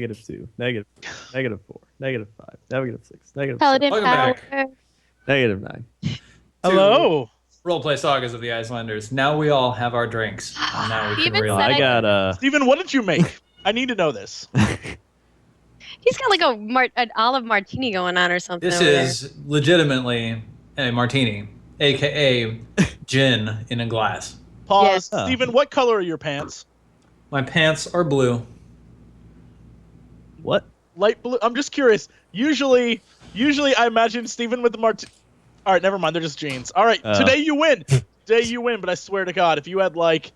-2, -4, -5, -6, -7, Paladin Welcome power. back. -9. Hello. Roleplay Sagas of the Icelanders. Now we all have our drinks. And now we can Steven really. said I got Steven, what did you make? I need to know this. He's got like an olive martini going on or something. This over there. is legitimately a martini, aka gin in a glass. Pause. Yes. Oh. Steven, what color are your pants? My pants are blue. what? Light blue. I'm just curious. Usually I imagine Steven with the martini. All right, never mind. They're just jeans. All right, today you win. Today you win. But I swear to God, if you had like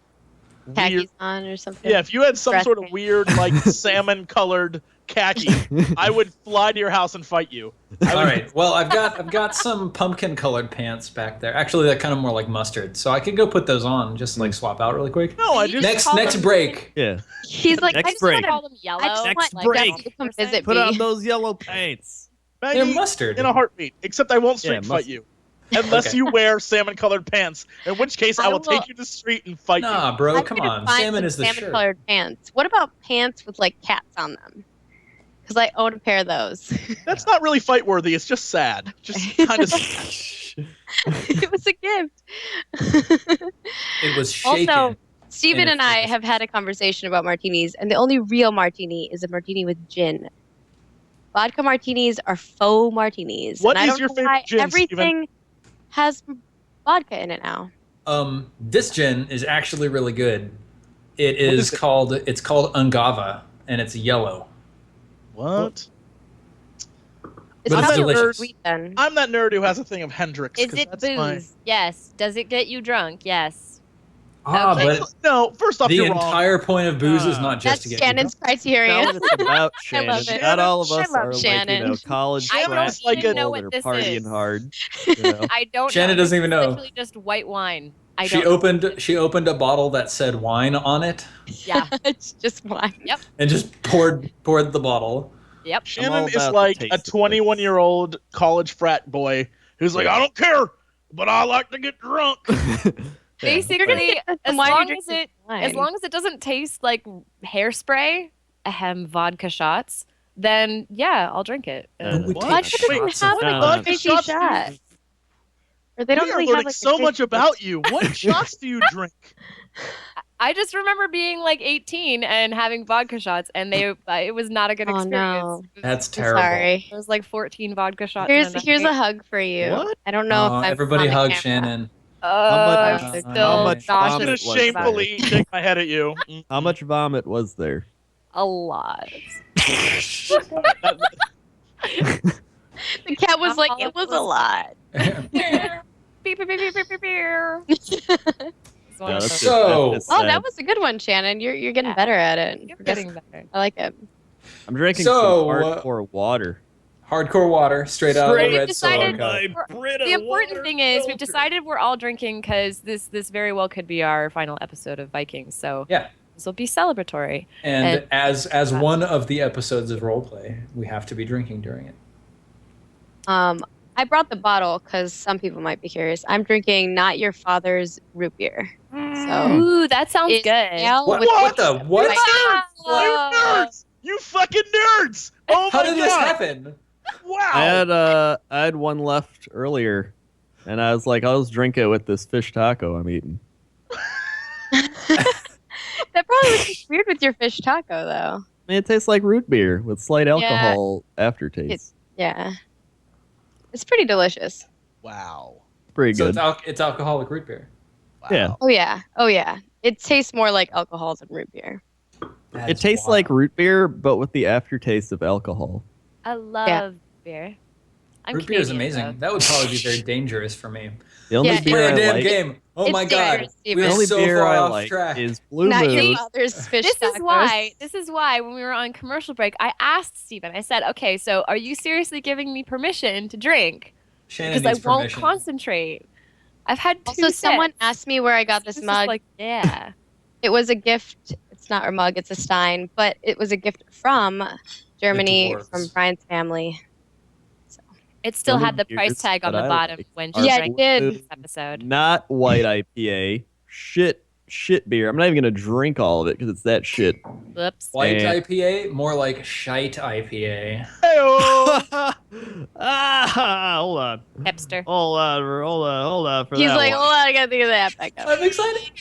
khakis on or something. yeah, if you had some Dress sort of pants. weird like salmon-colored khaki, I would fly to your house and fight you. All right. Well, I've got some pumpkin-colored pants back there. Actually, they're kind of more like mustard, so I could go put those on, just like swap out really quick. No, I You just call Next them- break. Yeah. He's like, Next I just break. want Call them yellow. I just Next want break. Maggie to come visit Put me. on those yellow pants. They're Maggie, mustard. in a heartbeat. Except I won't street Yeah, fight mustard. you. Unless Okay. you wear salmon-colored pants, in which case I will take you to the street and fight Nah, you. bro, I'm come gonna on. find Salmon some is the shirt. salmon-colored pants. What about pants with like cats on them? Because I own a pair of those. That's not really fight-worthy. It's just sad. Just kind of It was a gift. It was shaken. Also, Steven And and it's I delicious. have had a conversation about martinis, and the only real martini is a martini with gin. Vodka martinis are faux martinis. What and I is don't your know favorite why gin, everything has vodka in it now. This gin is actually really good. It's called Ungava, and it's yellow. What? It's But it's probably delicious. sweet then. I'm that nerd who has a thing of Hendrix. Is 'cause it that's booze? my- Yes. Does it get you drunk? Yes. Ah, Okay. but No, first off, the you're wrong. entire point of booze is not just That's to get you Shannon's That's criteria. what it's about, I Shannon. love it. Not all of I us love are Shannon. like, college I don't frat even people know that what are this partying is. hard. You know? I don't Shannon know. doesn't even It's know. literally just white wine. I She don't know. opened a bottle that said wine on it Yeah. It's just wine. Yep. and just poured the bottle. Yep. Shannon all is about the like taste a of things. 21-year-old college frat boy who's like, I don't care, but I like to get drunk. Basically, as Why are you long drinking as wine? it doesn't taste like hairspray, vodka shots, then yeah, I'll drink it. But we Vodka take doesn't shots have of like wine. vodka crazy shots do you- shots. Or they don't we are really learning have like so a much crazy- about you. What shots do you drink? I just remember being like 18 and having vodka shots, and it was not a good Oh, experience. no. It was- That's I'm terrible. sorry. There was like 14 vodka shots. in Here's night. a hug for you. What? I don't know if Oh, I'm everybody on the hug camera. Shannon. much- I'm how still much I'm vomit gonna nauseous. was shamefully shake my head at you. How much vomit was there? A lot. The cat was like, it was a lot. Beep, beep, beep, beep, beep, beep, beep. It's one Yeah, of that's those. So- just Oh, sad. that was a good one, Shannon. You're getting Yeah. better at it. You're getting better. I like it. I'm drinking So, some hardcore water. Hardcore water, straight out of Straight the red decided- solo cup. The important thing is we've decided we're all drinking because this very well could be our final episode of Vikings. So Yeah. this will be celebratory. And And- as one of the episodes of roleplay, we have to be drinking during it. I brought the bottle because some people might be curious. I'm drinking not your father's root beer. So Ooh, that sounds it's good. ale What, with what the what? You nerds! You fucking nerds! Oh How my did god! this happen? Wow! I had one left earlier, and I was like, I'll just drink it with this fish taco I'm eating. That probably was weird with your fish taco, though. I mean, it tastes like root beer with slight alcohol aftertaste. Yeah, it's pretty delicious. Wow. Pretty So good. it's alcoholic root beer. Wow. Yeah. Oh yeah. It tastes more like alcohol than root beer. That It is tastes wild. like root beer, but with the aftertaste of alcohol. I love beer. I'm Root beer is Canadian, amazing. though. That would probably be very dangerous for me. The only Yeah, beer Play a I damn like, game. Oh It's my god. dangerous, Steven. the We're only so beer far I off like track. is Blue Not your Moon. father's fish This tacos. is why when we were on commercial break, I asked Steven, I said, okay, so are you seriously giving me permission to drink? Shannon Because needs I won't permission. concentrate. I've had two Also, someone sips. asked me where I got this This is mug. like, yeah. It was a gift. It's not a mug, it's a Stein, but it was a gift from Germany, dwarves. from Brian's family. It still only had the price beers tag on that the I bottom like when are she Yeah, drank it did. this episode. Not white IPA. Shit shit beer. I'm not even gonna drink all of it because it's that shit. Whoops. White And- IPA, more like shite IPA. Hey-oh! Hold on. Hipster. Hold on for He's that like, one. hold on, I gotta think of that back up. I'm excited.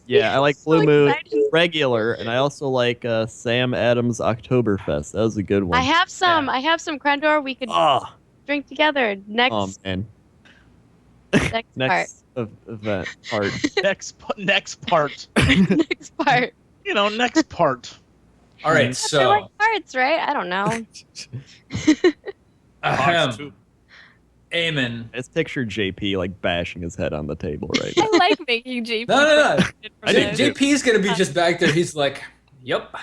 Yeah, I like So Blue Moon excited. regular, and I also like Sam Adams Oktoberfest. That was a good one. I have some. Yeah. I have some Crendor. We could Oh, drink together. Next, man. next part. Next event part. next part. Next part. You know, next part. All right, They're so like parts, right? I don't know. ahem. Amen. Let's picture JP like bashing his head on the table right now. I like making JP. No. I did too. JP's gonna be just back there. He's like, "Yep,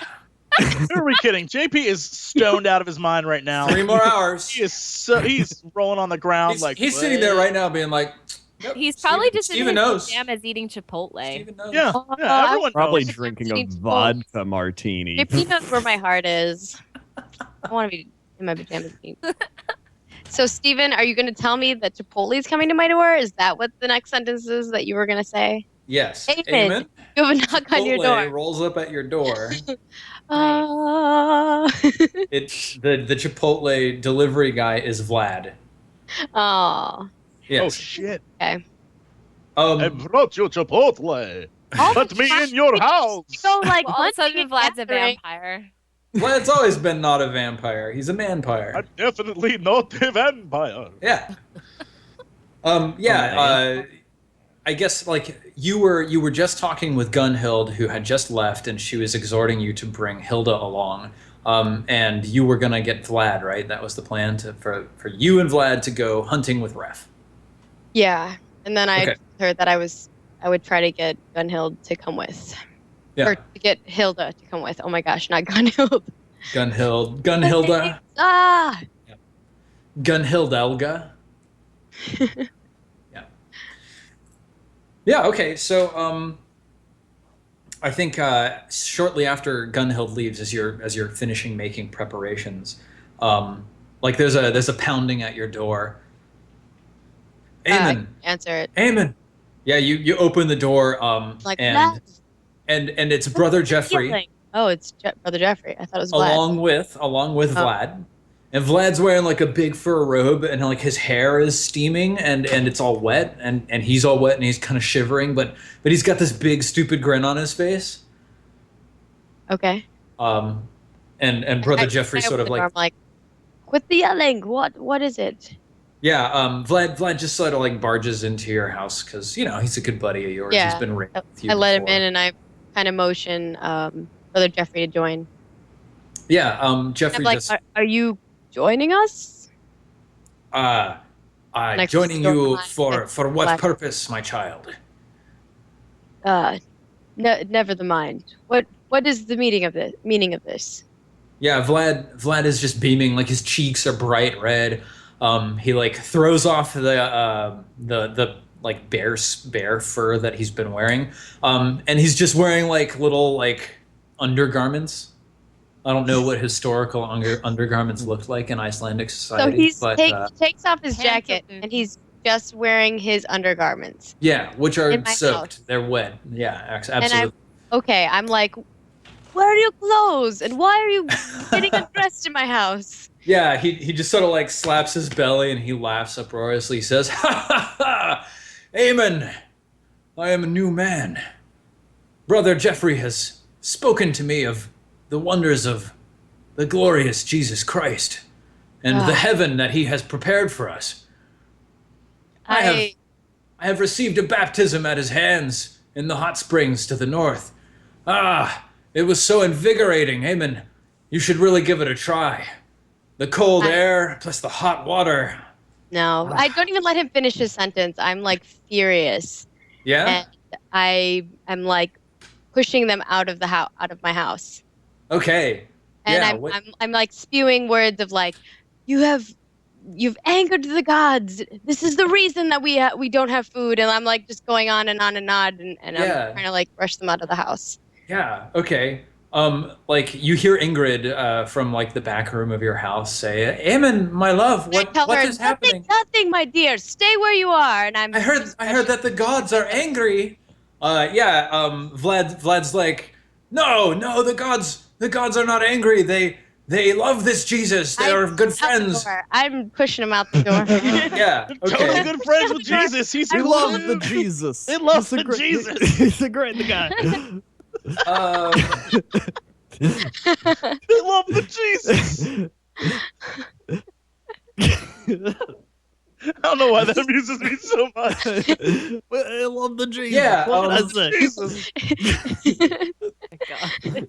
Who are we kidding? JP is stoned out of his mind right now. 3 more hours." He's rolling on the ground He's sitting there right now, being like, yep, He's probably Steven- just in Steven his knows. pajamas eating Chipotle. Steven knows. Yeah, yeah, everyone Probably knows. drinking a Eating Chipotle. vodka martini. JP knows where my heart is. I want to be in my pajamas. So, Steven, are you going to tell me that Chipotle is coming to my door? Is that what the next sentence is that you were going to say? Yes. Amen. Amen. You have a knock on your Chipotle door. rolls up at your door. It's The Chipotle delivery guy is Vlad. oh. Yes. Oh shit! I Um, brought you Chipotle. Let me in your house. So like Well, all of a hunting sudden, and Vlad's a gathering. vampire. Vlad's always been not a vampire. He's a manpire. I'm definitely not a vampire. Yeah. Yeah. I guess like you were just talking with Gunhild, who had just left, and she was exhorting you to bring Hilda along. And you were gonna get Vlad, right? That was the plan for you and Vlad to go hunting with Ref. Yeah, and then I Okay. heard that I would try to get Gunhild to come with, Yeah. or to get Hilda to come with. Oh my gosh, not Gunhild. Gunhilda, Ah. Gunhildelga. Yeah. Yeah. Okay. So I think shortly after Gunhild leaves, as you're finishing making preparations, like there's a pounding at your door. Amen. Answer it. Amen. Yeah, you open the door, Like and Vlad. and it's Brother Jeffrey, Healing. Oh, it's Brother Jeffrey. I thought it was Vlad. along with Vlad, and Vlad's wearing like a big fur robe, and like his hair is steaming, and it's all wet, and he's all wet, and he's kind of shivering, but he's got this big stupid grin on his face. Okay. And Brother Jeffrey sort of like, I'm like, quit the yelling. What is it? yeah, Vlad just sort of like barges into your house because he's a good buddy of yours. Yeah. He's been raised with you I let him before. in, and I kind of motion Brother Jeffrey to join. Yeah, I'm Jeffrey like, just are you joining us? joining door you behind for what Vlad. purpose, my child? Never the mind. What is the meaning of this? Yeah, Vlad is just beaming, like his cheeks are bright red. He like throws off the like bear fur that he's been wearing, and he's just wearing like little like undergarments. I don't know what historical undergarments looked like in Icelandic So society, he but takes off his Pants jacket or and he's just wearing his undergarments. yeah, which are in my soaked. house. They're wet. Yeah, absolutely. Okay, I'm like, where are your clothes? And why are you getting undressed in my house? Yeah, he just sort of like slaps his belly and he laughs uproariously. He says, "Ha ha ha! Amen! I am a new man. Brother Jeffrey has spoken to me of the wonders of the glorious Jesus Christ and the heaven that he has prepared for us. I have received a baptism at his hands in the hot springs to the north. It was so invigorating. Amen. You should really give it a try. The cold air plus the hot water. No, I don't even let him finish his sentence. I'm like furious, Yeah? and I'm like pushing them out of my house. Okay. And Yeah, I'm like spewing words of like, you've angered the gods. This is the reason that we don't have food. And I'm like just going on and on and on, and Yeah. I'm trying to like rush them out of the house. Yeah, okay. Like you hear Ingrid from like the back room of your house say, "Ammon, my love, I tell what her, is happening? Nothing, my dear. Stay where you are. And I heard that the gods are angry." Vlad's like, "No, the gods are not angry. They love this Jesus. They are good friends." I'm pushing him out the door. Yeah. Totally Okay. good friends with Jesus. He's We cool. love the Jesus. They love He's a the great- Jesus. He's a great guy. They love the Jesus. I don't know why that amuses me so much. I love the Jesus. Yeah, What did I say? Jesus. God.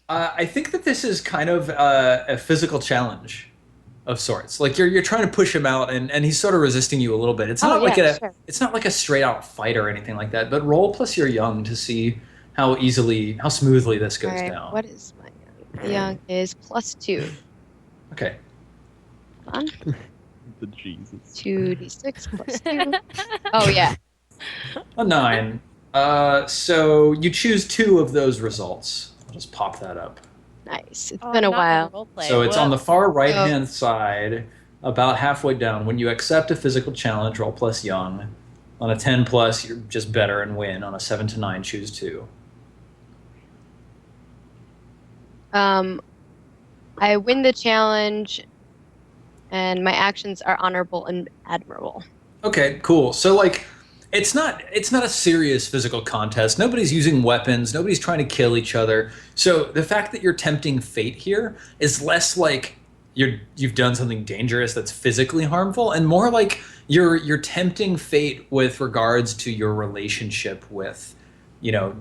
I think that this is kind of a physical challenge of sorts. Like you're trying to push him out, and he's sort of resisting you a little bit. It's not it's not like a straight out fight or anything like that. But roll plus you're young to see how smoothly this goes down. What is my young? The young is +2. Okay. On. The Jesus. 2d6 +2. Oh yeah. A 9. So you choose 2 of those results. I'll just pop that up. Nice. It's been a while. So it's on the far right-hand side, about halfway down. When you accept a physical challenge, roll plus young. On a 10 plus, you're just better and win. On a 7 to 9, choose 2. I win the challenge, and my actions are honorable and admirable. Okay, cool. So like, it's not a serious physical contest. Nobody's using weapons. Nobody's trying to kill each other. So the fact that you're tempting fate here is less like you've done something dangerous that's physically harmful, and more like you're tempting fate with regards to your relationship with,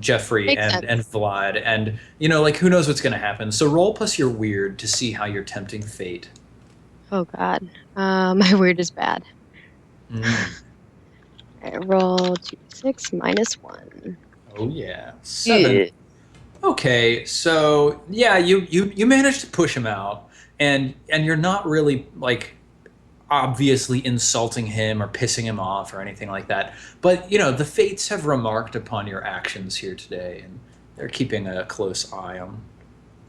Jeffrey and Vlad, and like who knows what's going to happen. So roll plus you're weird to see how you're tempting fate. Oh God, my weird is bad. I roll 2d6 -1. Oh yeah, 7. Okay, so yeah, you managed to push him out, and you're not really like obviously insulting him or pissing him off or anything like that. But the fates have remarked upon your actions here today, and they're keeping a close eye on.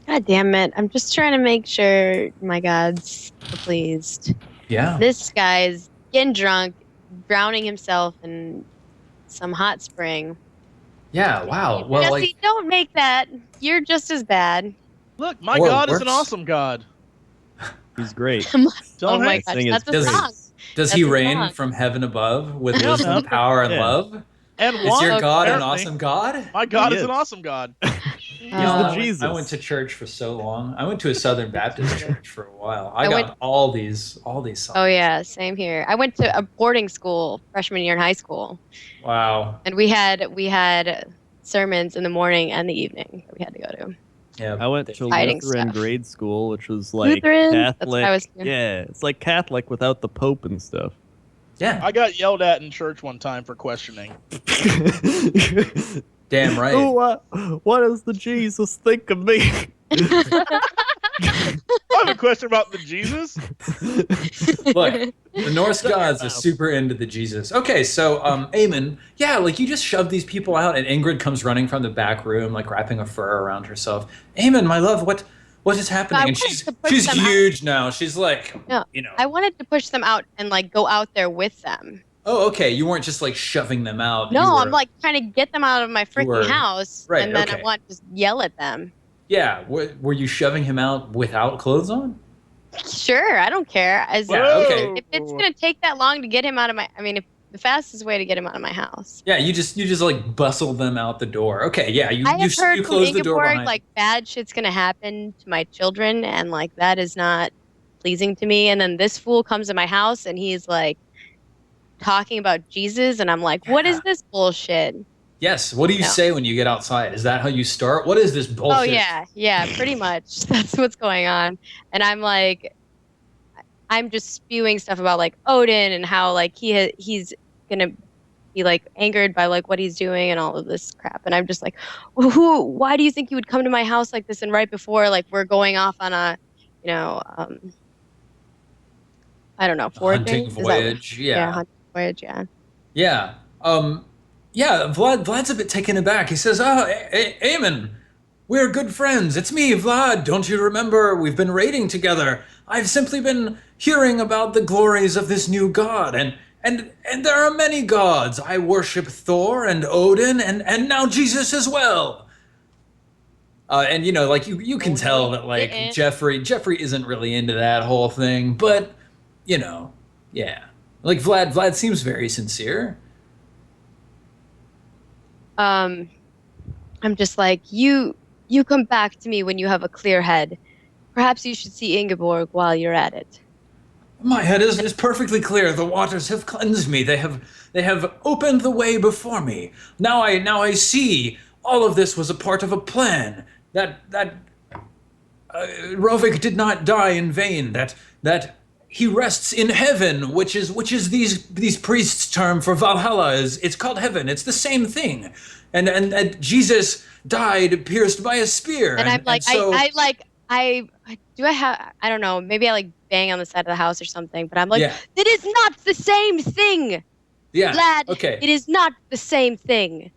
God damn it! I'm just trying to make sure my gods are pleased. Yeah. This guy's getting drunk, drowning himself in some hot spring. Yeah. Wow. Well, Jesse, don't make that. You're just as bad. Look, my Or God is an worse. awesome God. He's great. Oh Don't my hate. gosh, Sing is that's a great. song. does That's he a reign song. from heaven above with Yeah, wisdom, man. power, and Yeah. love? And Is one, your God an apparently, awesome God? My God He is an is. awesome God. He's Oh. the Jesus. I went to church for so long. I went to a Southern Baptist church for a while. I I got went- all these songs. Oh yeah, same here. I went to a boarding school freshman year in high school, Wow. and we had sermons in the morning and the evening that we had to go to. Yeah. I went to Fighting Lutheran stuff. grade school, which was like Lutheran? That's Catholic. what I was- Yeah, it's like Catholic without the Pope and stuff. Yeah. I got yelled at in church one time for questioning. Damn right. What does the Jesus think of me? I have a question about the Jesus. Look, the Norse gods are super into the Jesus. Okay, so Ammon, yeah, like you just shove these people out, and Ingrid comes running from the back room, like wrapping a fur around herself. Ammon, my love, what is happening? I And wanted she's to push she's them out. huge now. She's like, No, I wanted to push them out and like go out there with them. Oh, okay. You weren't just like shoving them out. No, You were- I'm like trying to get them out of my were- freaking house, right, and then okay. I want to just yell at them. Yeah. Were you shoving him out without clothes on? Sure, I don't care. Yeah, okay. If it's gonna take that long to get him out of my, if the fastest way to get him out of my house. Yeah. You just like bustle them out the door. Okay. Yeah. You I have heard you from close the door Ingeborg behind. like bad shit's gonna happen to my children, and like that is not pleasing to me. And then this fool comes to my house and he's like talking about Jesus, and I'm like, what is Yeah. this bullshit? Yes. What do you No. say when you get outside? Is that how you start? What is this bullshit? Oh yeah, pretty much. That's what's going on. And I'm like, I'm just spewing stuff about like Odin and how like he's gonna be like angered by like what he's doing and all of this crap. And I'm just like, why do you think you would come to my house like this? And right before like we're going off on a, I don't know, foraging? Hunting Is that- voyage. Yeah. hunting voyage. Yeah. Yeah. Yeah. Vlad's a bit taken aback. He says, "Oh, Ammon, We're good friends. It's me, Vlad. Don't you remember? We've been raiding together. I've simply been hearing about the glories of this new god, and there are many gods. I worship Thor and Odin, and now Jesus as well. And you know, like you can tell that like Jeffrey isn't really into that whole thing, but you know, yeah. Like Vlad seems very sincere. I'm just like, you come back to me when you have a clear head. Perhaps you should see Ingeborg while you're at it. My head is perfectly clear. The waters have cleansed me. They have opened the way before me. Now I see all of this was a part of a plan. That Rovik did not die in vain. That he rests in heaven, which is these priests' term for Valhalla. It's called heaven. It's the same thing. And Jesus died pierced by a spear. And I'm like, I don't know, maybe I like bang on the side of the house or something, but I'm like, It is not the same thing. Yeah. Vlad, okay. It is not the same thing.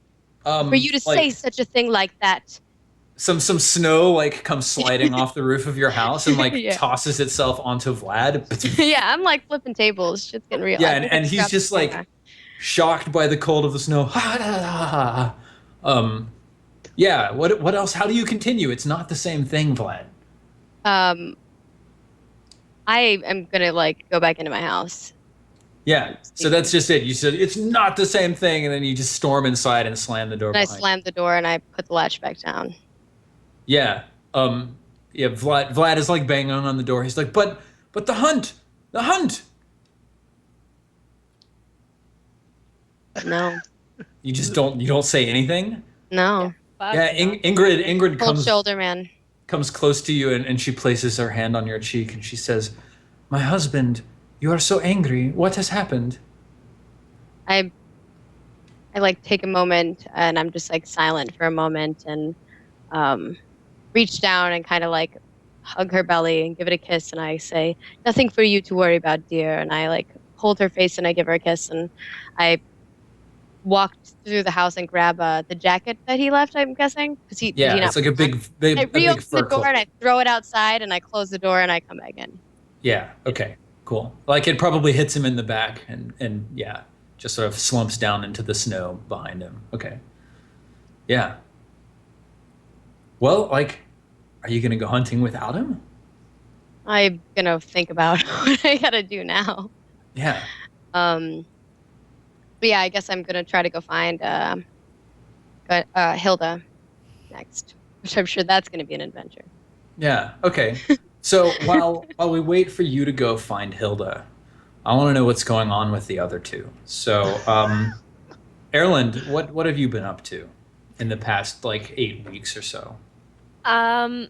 For you to say such a thing like that. Some snow like comes sliding off the roof of your house and like tosses itself onto Vlad. Yeah, I'm like flipping tables. Shit's getting real. Yeah, and he's just like shocked by the cold of the snow. Yeah, what else? How do you continue? It's not the same thing, Vlad. I am gonna like go back into my house. Yeah, so that's just it. You said it's not the same thing, and then you just storm inside and slam the door. And I slammed the door and I put the latch back down. Yeah, Vlad is like banging on the door. He's like, but the hunt. No. You just don't say anything. No. Yeah, Ingrid Cold shoulder, man. Comes close to you and she places her hand on your cheek and she says, "My husband, you are so angry. What has happened?" I like take a moment and I'm just like silent for a moment and reach down and kind of like hug her belly and give it a kiss and I say, "Nothing for you to worry about, dear." And I like hold her face and I give her a kiss and I walked through the house and grab the jacket that he left, I'm guessing. It's like a big I reopen fur the door coat. and I throw it outside and I close the door and I come back in. Yeah, okay, cool. Like it probably hits him in the back and yeah, just sort of slumps down into the snow behind him. Okay. Yeah. Well, like, are you gonna go hunting without him? I'm gonna think about what I gotta do now. Yeah. But yeah, I guess I'm gonna try to go find Hilda next, which I'm sure that's gonna be an adventure. Yeah. Okay. So while we wait for you to go find Hilda, I want to know what's going on with the other two. So, Erand, what have you been up to in the past like 8 weeks or so? I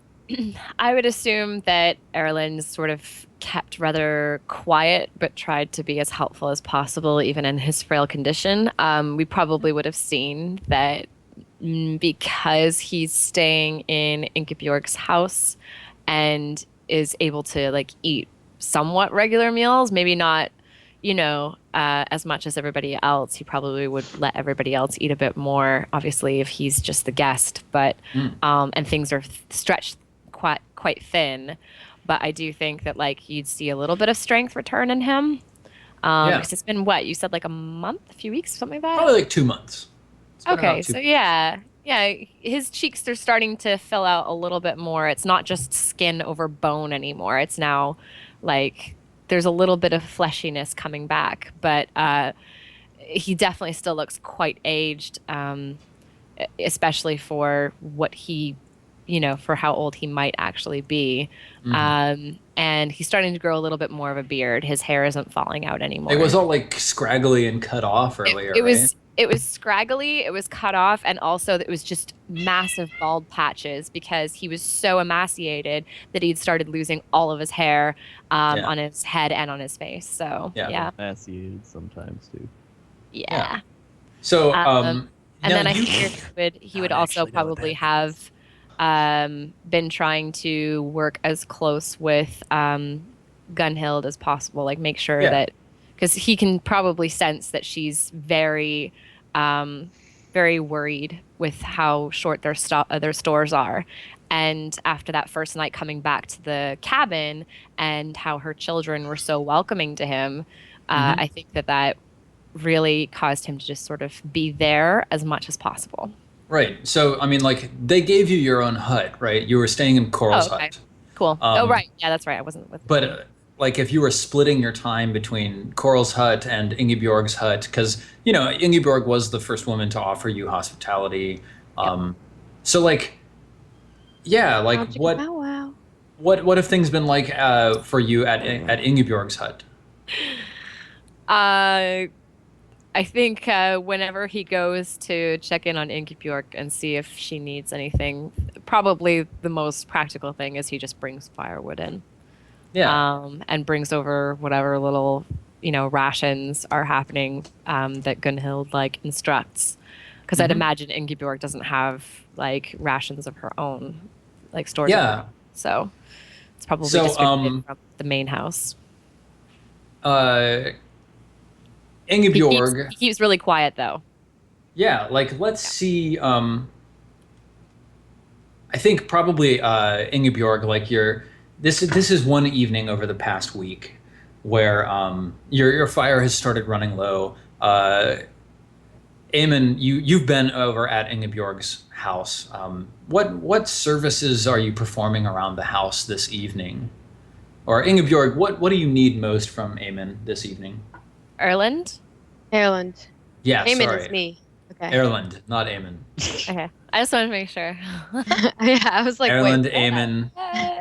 would assume that Erland's sort of kept rather quiet, but tried to be as helpful as possible, even in his frail condition. We probably would have seen that because he's staying in Ingeborg's house and is able to like eat somewhat regular meals, maybe not, as much as everybody else. He probably would let everybody else eat a bit more, obviously, if he's just the guest. But and things are stretched quite thin. But I do think that like you'd see a little bit of strength return in him. Because it's been what you said, like a month, a few weeks, something like that. Probably like 2 months. Okay, so yeah, his cheeks are starting to fill out a little bit more. It's not just skin over bone anymore. It's now like there's a little bit of fleshiness coming back, but he definitely still looks quite aged, especially for what he, for how old he might actually be. And he's starting to grow a little bit more of a beard. His hair isn't falling out anymore. It was all like scraggly and cut off earlier, right? It was scraggly, it was cut off, and also it was just massive bald patches because he was so emaciated that he'd started losing all of his hair on his head and on his face. So yeah. Emaciated sometimes too. Yeah. So and then I think he would also probably have been trying to work as close with Gunhild as possible, like make sure that, because he can probably sense that she's very very worried with how short their stores are. And after that first night coming back to the cabin and how her children were so welcoming to him, I think that really caused him to just sort of be there as much as possible. Right. So, I mean, like, they gave you your own hut, right? You were staying in Coral's hut. Cool. Right. Yeah, that's right. I wasn't with. But like, if you were splitting your time between Coral's hut and Ingeborg's hut, because Ingeborg was the first woman to offer you hospitality. So, like, yeah, like what have things been like for you at Ingeborg's hut? I think whenever he goes to check in on Ingeborg and see if she needs anything, probably the most practical thing is he just brings firewood in. Yeah. And brings over whatever little, rations are happening that Gunhild, like, instructs. Because I'd imagine Ingeborg doesn't have, like, rations of her own, like, stores. Yeah. So it's probably distributed from the main house. Ingeborg. He keeps really quiet, though. Yeah, like, let's see. I think probably Ingeborg, like, this is one evening over the past week where your fire has started running low. Ammon, you've been over at Ingeborg's house. What services are you performing around the house this evening? Or Ingeborg, what do you need most from Ammon this evening? Erland? Yeah, Ammon sorry. is me. Okay. Erland, not Ammon. Okay. I just wanted to make sure. Yeah, I was like, Erland, wait. Ammon,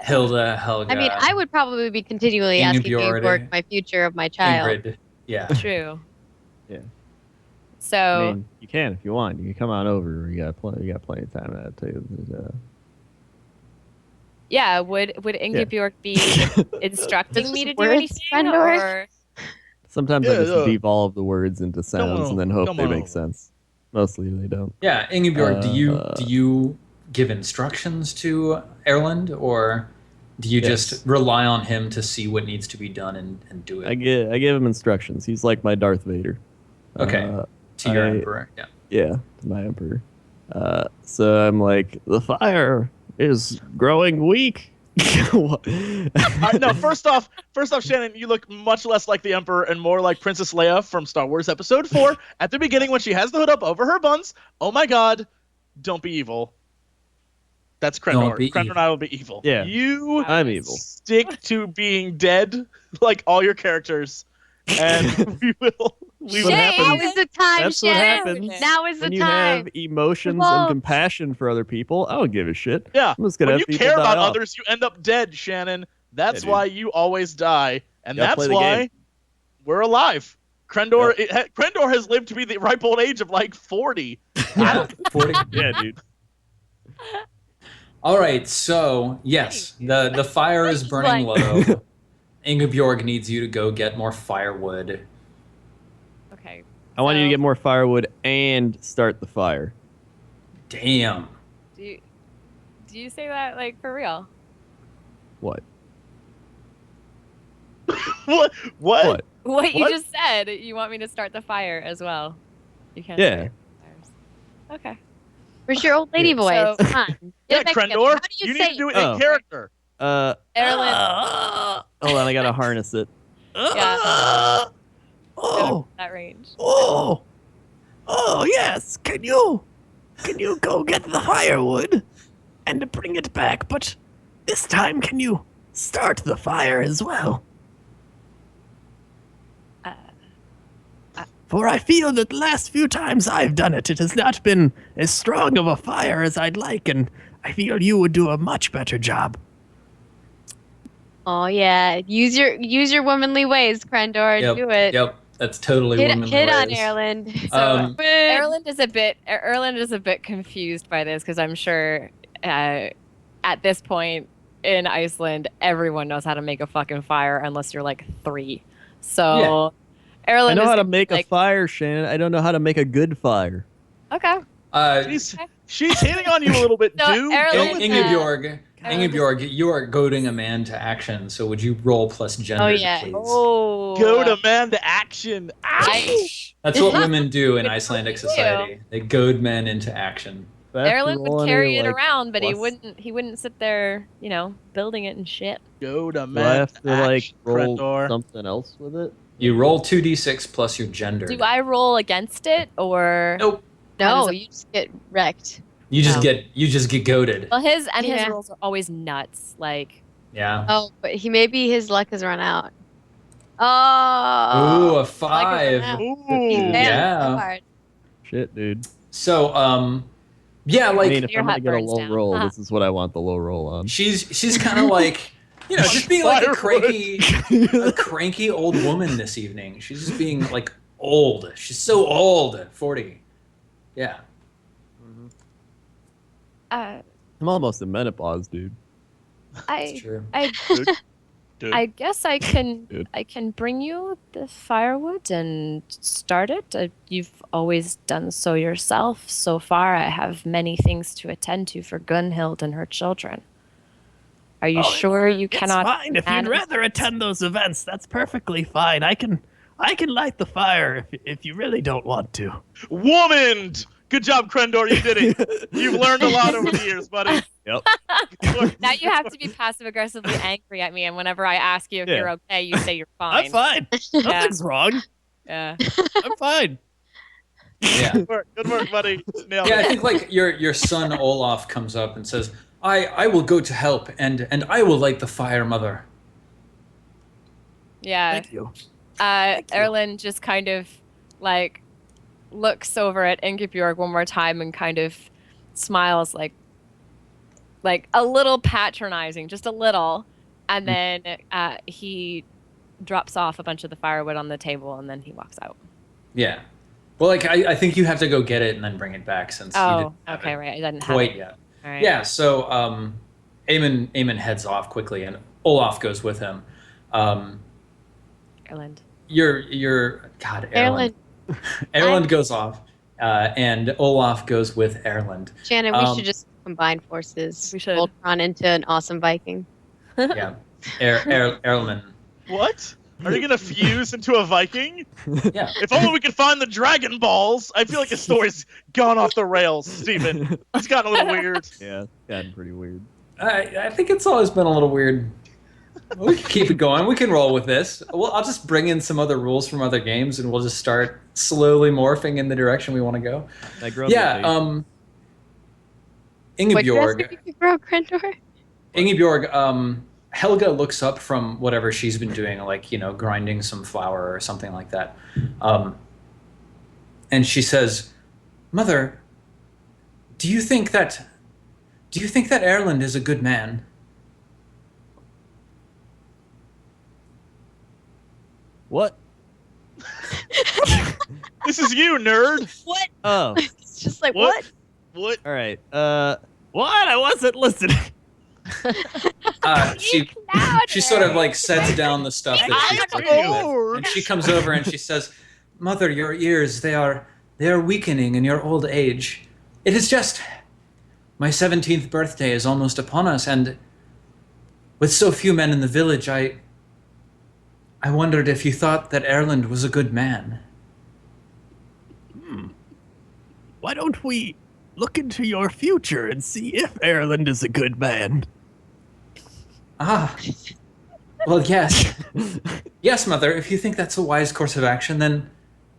Hilda, Helga. I mean, I would probably be continually asking Ingeborg my future of my child. Ingrid. Yeah. True. Yeah. So I mean, you can if you want. You can come on over. You got plenty of time to that too. yeah, would Ingeborg be instructing me to do anything? Or... Sometimes I just devolve the words into sounds and then hope they make sense. Mostly they don't. Yeah, Ingeborg, do you give instructions to Erland, or do you just rely on him to see what needs to be done and do it? I give him instructions. He's like my Darth Vader. Okay. To your emperor, yeah. Yeah, to my emperor. So I'm like, the fire is growing weak. No, first off, Shannon, you look much less like the Emperor and more like Princess Leia from Star Wars Episode 4 at the beginning when she has the hood up over her buns. Oh my God, don't be evil. That's Crendor. Crendor and I will be evil. Yeah, I'm evil. Stick to being dead like all your characters, and we will. Now is the time, That's what happens. Now is the when time. you have emotions and compassion for other people, I don't give a shit. Yeah. I'm just gonna when have you people care die about off. others, you end up dead, Shannon. That's Yeah, why you always die, and Gotta play that's the why game. we're alive. Crendor, Crendor has lived to be the ripe old age of like 40. Yeah, 40. Yeah, dude. All right, so yes, the fire is burning low. Ingeborg needs you to go get more firewood. Okay. I want you to get more firewood and start the fire. Damn. Do you say that like for real? What? What? What? What you just said? You want me to start the fire as well? You can't. Yeah. start fires. Okay. Where's your old lady voice? So- Come on. Yeah, Get back Crendor, How do you need say to do it Oh. in character. Erland. Hold on, I gotta harness it. Yeah. Oh. That range. Oh. Oh yes. Can you go get the firewood and bring it back? But this time, can you start the fire as well? For I feel that the last few times I've done it, it has not been as strong of a fire as I'd like, and I feel you would do a much better job. Oh yeah, use your womanly ways, Crendor. Yep, Do it. Yep, that's totally womanly Hit on ways. Erland. Erland is a bit confused by this because I'm sure at this point in Iceland, everyone knows how to make a fucking fire unless you're like 3. So Erland I know is how to make like, a fire, Shannon. I don't know how to make a good fire. Okay. She's hitting on you a little bit, So dude. Erland- Ingeborg, Ingeborg, you are goading a man to action, so would you roll plus gender, Oh, yeah. please? Oh. Go to man to action. I- That's what women do in It's Icelandic what we do. society. They goad men into action. Do I have to Erland roll would any, carry it like, around, but plus- he wouldn't sit there, building it and shit. Go to Do I man have to like action, roll Crendor. something else with it? You roll 2d6 plus your gender. Do I roll against it or Nope. How No, does it- you just get wrecked. You just Oh. get goaded. Well, his Yeah. rolls are always nuts. Like, Yeah. Oh, but maybe his luck has run out. Ooh, Oh. a luck has 5. run out. Ooh. Damn, Yeah. so hard. Shit, dude. So, yeah, I like mean, if Your I'm gonna hut get a burns low down. roll, Huh. this is what I want the low roll on. she's kind of like, just being like a Firewood. cranky old woman this evening. She's just being like old. She's so old at 40. Yeah. uh, I'm almost in menopause, dude. That's true. Dude. I guess I can Dude. I can bring you the firewood and start it. You've always done so yourself. So far, I have many things to attend to for Gunhild and her children. Are you Oh, sure you It's cannot? fine if you'd manage- rather attend those events. That's perfectly fine. I can light the fire if you really don't want to. Woman! Good job, Crendor. You did it. You've learned a lot over the years, buddy. Yep. Now you have to be passive aggressively angry at me, and whenever I ask you if Yeah. you're okay, you say you're fine. I'm fine. Nothing's wrong. Yeah. I'm fine. Yeah. Good work, buddy. Nailed Yeah, I it. think like your son Olaf comes up and says, I will go to help and I will light the fire, mother. Yeah. Thank you. Erland just kind of like looks over at Ingeborg one more time and kind of smiles like a little patronizing, just a little, and then he drops off a bunch of the firewood on the table and then he walks out. Yeah. Well, like I think you have to go get it and then bring it back since you Oh, didn't have okay, it right. I didn't have quite it. yet. All right. Yeah, so Ammon heads off quickly and Olaf goes with him. Erland. Your God, Erland. Erland. Erland goes off, and Olaf goes with Erland. Shannon, we should just combine forces. We should. Voltron into an awesome Viking. Yeah, Erland. What? Are you gonna fuse into a Viking? Yeah. If only we could find the Dragon Balls. I feel like his story's gone off the rails, Steven. It's gotten a little weird. Yeah, it's gotten pretty weird. I think it's always been a little weird. We can keep it going. We can roll with this. Well, I'll just bring in some other rules from other games, and we'll just start slowly morphing in the direction we want to go. I grew up Yeah. with What you ask Ingeborg. if you could grow Crendor? Ingeborg. Helga looks up from whatever she's been doing, like grinding some flour or something like that, and she says, "Mother, do you think that Erland is a good man?" What? This is you, nerd. What? Oh, It's just like, What? what? What? all right. What? I wasn't listening. She sort of like sets down the stuff that she's cooking with, and she comes over and she says, "Mother, your ears, they are weakening in your old age. It is just my 17th birthday is almost upon us, and with so few men in the village, I wondered if you thought that Erland was a good man." Why don't we look into your future and see if Erland is a good man? Ah. Well, yes. Yes, Mother, if you think that's a wise course of action, then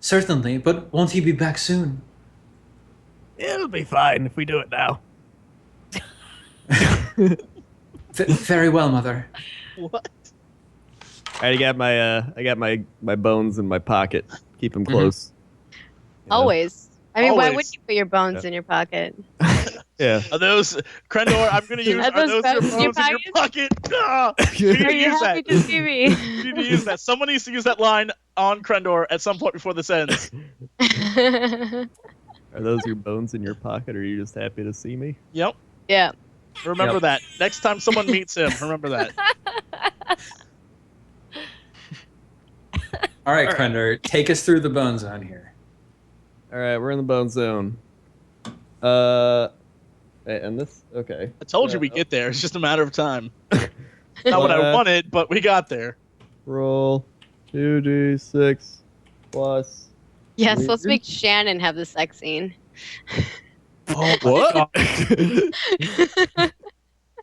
certainly, but won't he be back soon? It'll be fine if we do it now. Very well, Mother. What? All right, I got my bones in my pocket. Keep them close. You know? Always. I mean, why would Always. you put your bones in your pocket? Yeah. Are those Crendor? I'm gonna use. Are Are those those your bones bones in in your your pocket? Ah, you need Are to you use happy that. to see me? You need to use that. Someone needs to use that line on Crendor at some point before this ends. Are those your bones in your pocket, or are you just happy to see me? Yep. Yeah. Remember Yep. that. Next time someone meets him, remember that. All right, Crender, take us through the bone zone here. All right, we're in the bone zone. And this, okay. I told you we get there. It's just a matter of time. Not what I wanted, but we got there. Roll 2d6 plus. Yes, let's make Shannon have the sex scene. Oh, What?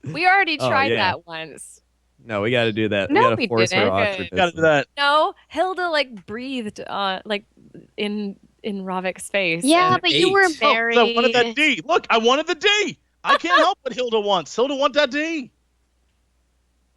We already Oh, tried yeah. that once. No, we got to do that. No, we got to we force her didn't. awkwardness. Gotta do that. No, Hilda like breathed like in Ravik's face. Yeah, and- but you were Eight. very. I wanted that D. Look, I wanted the D. I can't help what Hilda wants. Hilda want that D.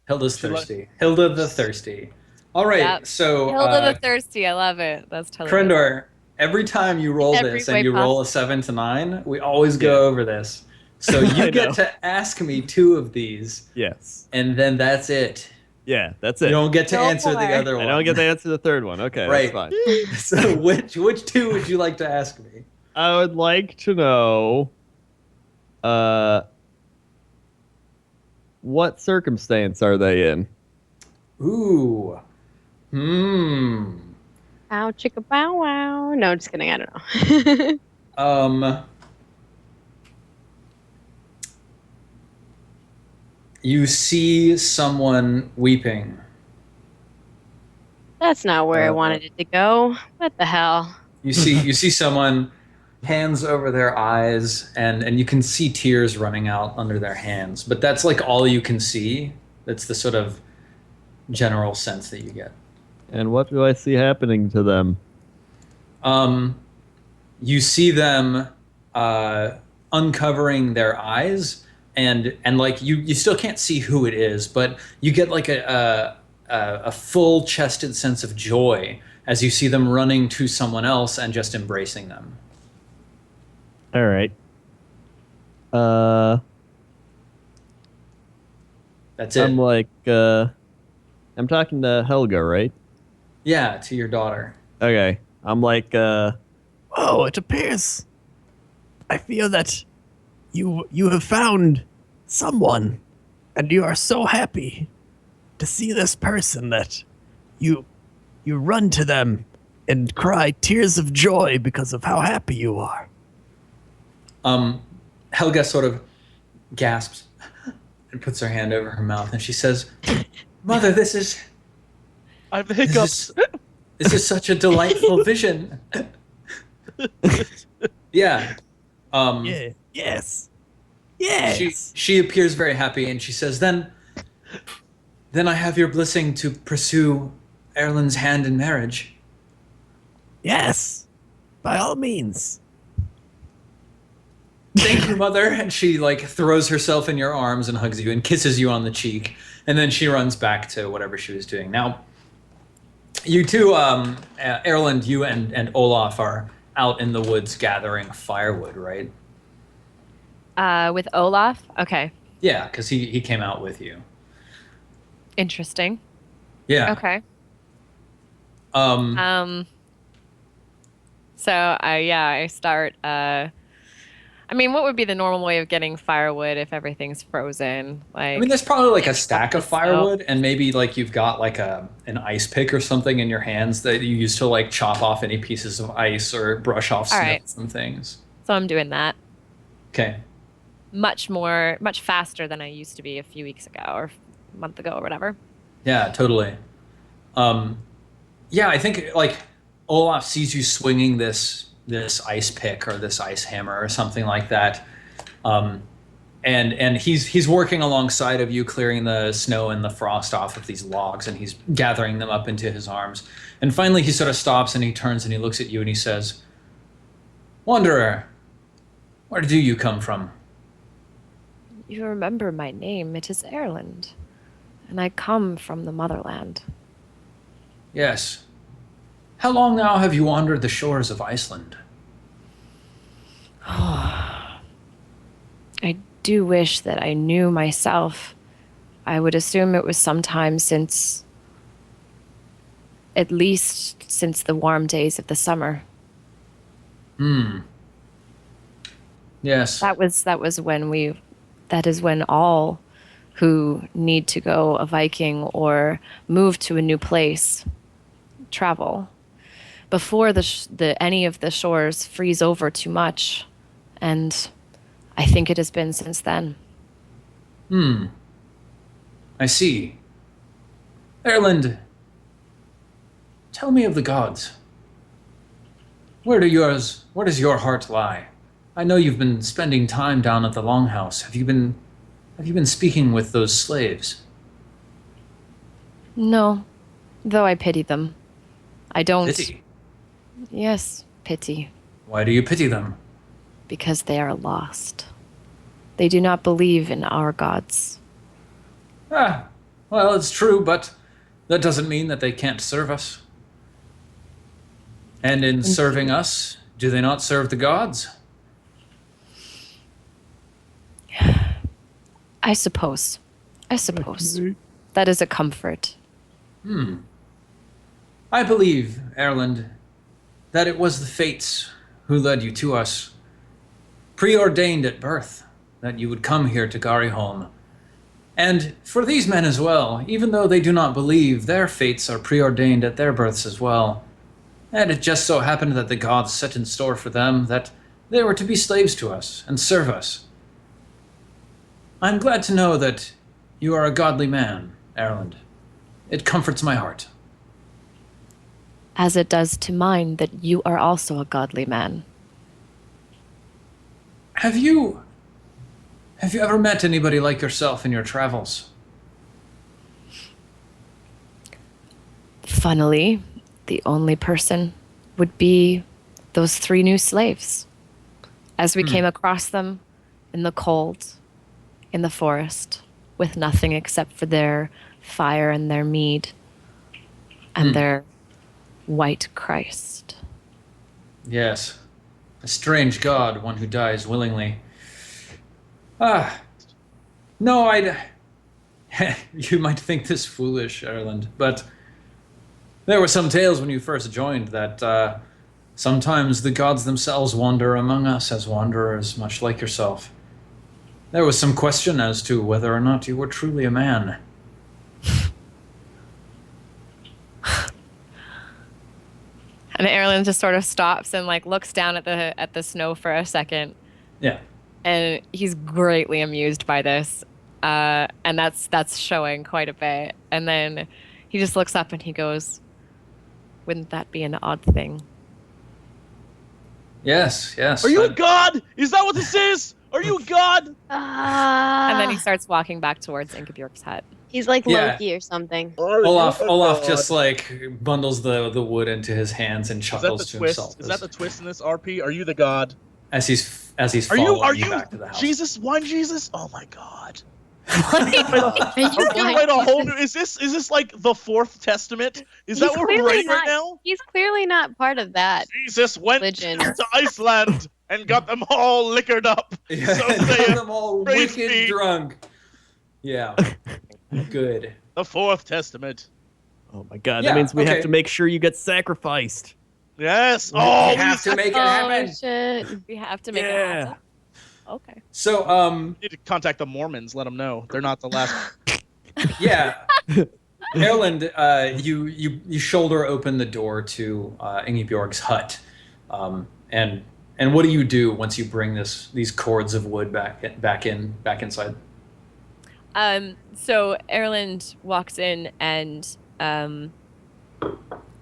Hilda's thirsty. Hilda the thirsty. All right, Yep. so Hilda the thirsty. I love it. That's totally. Crendor, every time you roll Every this way and you roll a possible. 7 to 9, we always go over this. So I you get know. to ask me 2 of these, Yes. and then that's it. Yeah, that's You it. don't get to No answer the more. other one. I don't get to answer the third one. Okay, Right. that's fine. So which 2 would you like to ask me? I would like to know, what circumstance are they in? Ooh. Ow, chicka bow wow. No, just kidding. I don't know. You see someone weeping. That's not where I wanted it to go. What the hell? You see someone, hands over their eyes, and you can see tears running out under their hands. But that's like all you can see. That's the sort of general sense that you get. And what do I see happening to them? You see them uncovering their eyes, and like you still can't see who it is, but you get like a full-chested sense of joy as you see them running to someone else and just embracing them. All right. That's it. I'm like, I'm talking to Helga, right? Yeah, to your daughter. Okay. I'm like, Oh, it appears. I feel that you have found someone, and you are so happy to see this person that you run to them and cry tears of joy because of how happy you are. Helga sort of gasps and puts her hand over her mouth, and she says, "Mother, this is I have the hiccups. this is such a delightful vision." Yeah. Yeah. Yes. Yes. She appears very happy, and she says, Then I have your blessing to pursue Erland's hand in marriage." Yes. By all means. "Thank you, Mother." And she like throws herself in your arms and hugs you and kisses you on the cheek, and then she runs back to whatever she was doing. Now, you two, Erland, you and Olaf are out in the woods gathering firewood, right? With Olaf. Okay. Yeah, because he came out with you. Interesting. Yeah. Okay. Um, So I start. I mean, what would be the normal way of getting firewood if everything's frozen? Like, I mean, there's probably like a It's stack of the snow. firewood, and maybe like you've got like an ice pick or something in your hands that you use to like chop off any pieces of ice or brush off All snow right. from things. so I'm doing that Okay. much faster than I used to be a few weeks ago or a month ago or whatever. Yeah, totally. Yeah, I think like Olaf sees you swinging this ice pick or this ice hammer or something like that, and he's working alongside of you, clearing the snow and the frost off of these logs, and he's gathering them up into his arms. And finally, he sort of stops and he turns and he looks at you and he says, "Wanderer, where do you come from?" You remember my name? It is Erland, and I come from the motherland. "Yes. How long now have you wandered the shores of Iceland?" I do wish that I knew myself. I would assume it was sometime since, at least since the warm days of the summer. Yes. That is when all who need to go a Viking or move to a new place travel. Before any of the shores freeze over too much, and I think it has been since then. I see. Erland, tell me of the gods. Where does your heart lie? I know you've been spending time down at the Longhouse. Have you been speaking with those slaves? No, though I pity them. I don't. Pity? Yes, pity. Why do you pity them? Because they are lost. They do not believe in our gods. Ah, well, it's true, but that doesn't mean that they can't serve us. And in serving us, do they not serve the gods? I suppose. That is a comfort. I believe, Erland, that it was the fates who led you to us, preordained at birth that you would come here to Gariholm. And for these men as well, even though they do not believe, their fates are preordained at their births as well. And it just so happened that the gods set in store for them that they were to be slaves to us and serve us. I'm glad to know that you are a godly man, Erland. It comforts my heart. As it does to mine that you are also a godly man. Have you ever met anybody like yourself in your travels? Funnily, the only person would be those 3 new slaves. As we came across them in the cold, in the forest, with nothing except for their fire and their mead and their white Christ. Yes. A strange god, one who dies willingly. No, you might think this foolish, Erland, but there were some tales when you first joined that sometimes the gods themselves wander among us as wanderers, much like yourself. There was some question as to whether or not you were truly a man. And Erland just sort of stops and looks down at the snow for a second. Yeah. And he's greatly amused by this. And that's showing quite a bit. And then he just looks up and he goes, "Wouldn't that be an odd thing?" Yes. Are you a god? Is that what this is? Are you a god? And then he starts walking back towards Ingeborg's hut. He's like Yeah. Loki or something. Olaf just bundles the wood into his hands and Is chuckles that the to twist? himself Is that the twist in this RP? Are you the god? as he's Are you following back to the house. Jesus? Wine Jesus? Oh my god. Are you I'm gonna write a whole new. Is this like the Fourth Testament? Is that what we're writing right now? He's clearly not part of that. Jesus went Religion. to Iceland and got them all liquored up. Yeah, So got saith them all praise wicked be. drunk. Yeah. Good. The Fourth Testament. Oh my god, Yeah, that means we okay. have to make sure you get sacrificed. Yes. We Oh, have to make it happen. Shit. We have to make it Yeah. happen. Okay. So, need to contact the Mormons. Let them know they're not the last. yeah. Erland, you shoulder open the door to Ingeborg's hut. And what do you do once you bring these cords of wood back inside? So Erland walks in and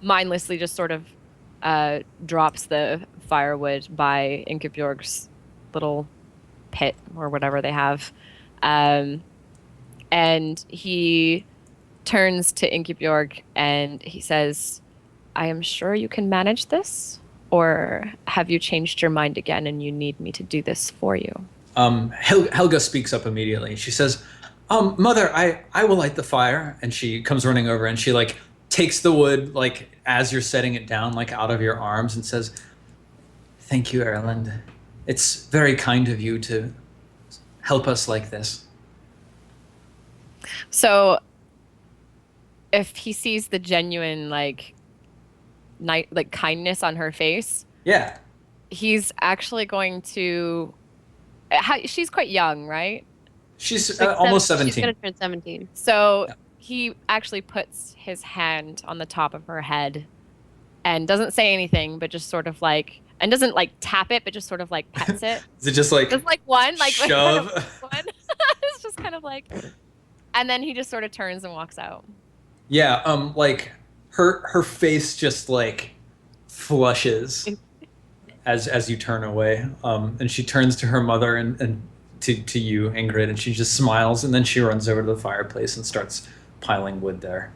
mindlessly just sort of drops the firewood by Ingeborg's little pit or whatever they have. And he turns to Ingeborg and he says, "I am sure you can manage this, or have you changed your mind again and you need me to do this for you?" Helga speaks up immediately. She says, "Mother, I will light the fire." And she comes running over and she takes the wood as you're setting it down out of your arms and says, "Thank you, Erland. It's very kind of you to help us like this." So if he sees the genuine kindness on her face, Yeah. he's actually going to she's quite young, right? She's Like almost She's 17. gonna turn 17. So he actually puts his hand on the top of her head and doesn't say anything, but just sort of and doesn't like tap it, but just sort of like pets it. Is it just like Just like one, like shove? one. It's just kind of like, and then he just sort of turns and walks out. Yeah, like her face just like flushes as you turn away, and she turns to her mother and to you, Ingrid, and she just smiles, and then she runs over to the fireplace and starts piling wood there.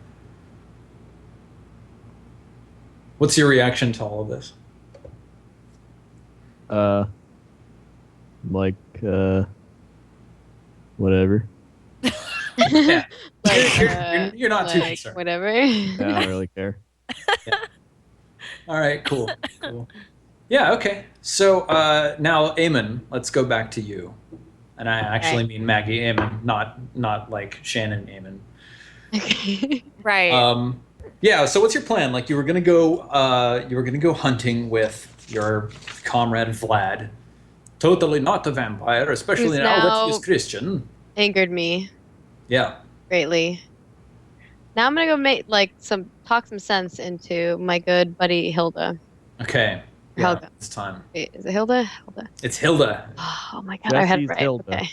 What's your reaction to all of this? Like, whatever. Yeah. Like, You're not too like, concerned. whatever. I don't really care. All right, cool. Yeah, okay. So now, Ammon, let's go back to you. And I actually mean Maggie Ammon, not like Shannon Ammon. Okay. Right. Yeah. So what's your plan? Like you were gonna go hunting with your comrade Vlad. Totally not a vampire, especially Who's now that now- he's Christian. Angered me Yeah. greatly. Now I'm gonna go make talk some sense into my good buddy Hilda. Okay. Yeah, Helga. it's time. Wait, is it Hilda? Hilda. It's Hilda. Oh my god, I had it Jesse's right. Hilda. Okay.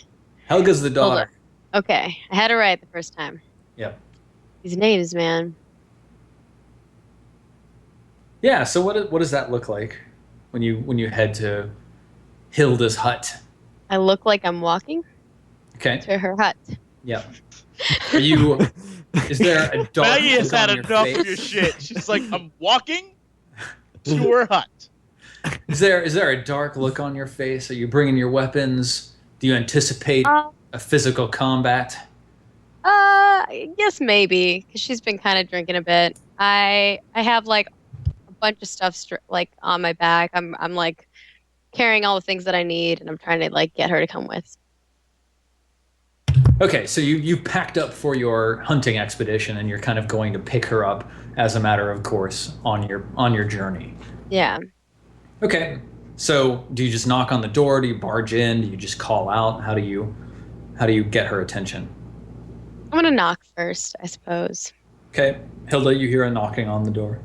Helga's the daughter. Okay, I had it right the first time. Yep. These names, man. Yeah. So what does that look like when you head to Hilda's hut? I look like I'm walking Okay. to her hut. Yeah. Are you? Is there a dark Maggie has look had on your enough face? of your shit. She's like, I'm walking to her hut. Is there a dark look on your face? Are you bringing your weapons? Do you anticipate a physical combat? I guess maybe because she's been kind of drinking a bit. I have like a bunch of stuff like on my back. I'm like carrying all the things that I need, and I'm trying to like get her to come with. Okay, so you packed up for your hunting expedition, and you're kind of going to pick her up as a matter of course on your journey. Yeah. Okay, so do you just knock on the door? Do you barge in? Do you just call out? How do you get her attention? I'm gonna knock first, I suppose. Okay, Hilda, you hear a knocking on the door.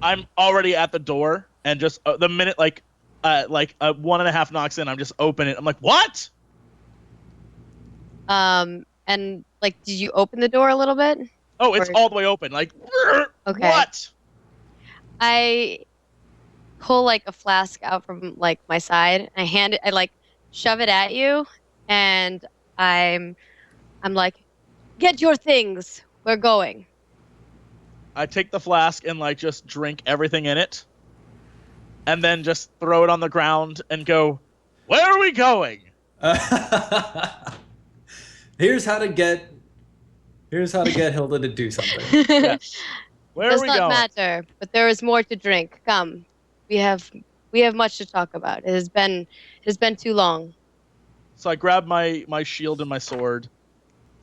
I'm already at the door, and just the minute like 1.5 knocks in, I'm just open it. I'm like, what? And like, did you open the door a little bit? Oh, it's Or- all the way open. Like, Okay. what? I pull like a flask out from like my side. And I like shove it at you, and I'm like, get your things. We're going. I take the flask and like just drink everything in it, and then just throw it on the ground and go, where are we going? Here's how to get Hilda to do something. Where Does are we not going? matter, but there is more to drink. Come, we have much to talk about. It has been too long. So I grab my shield and my sword,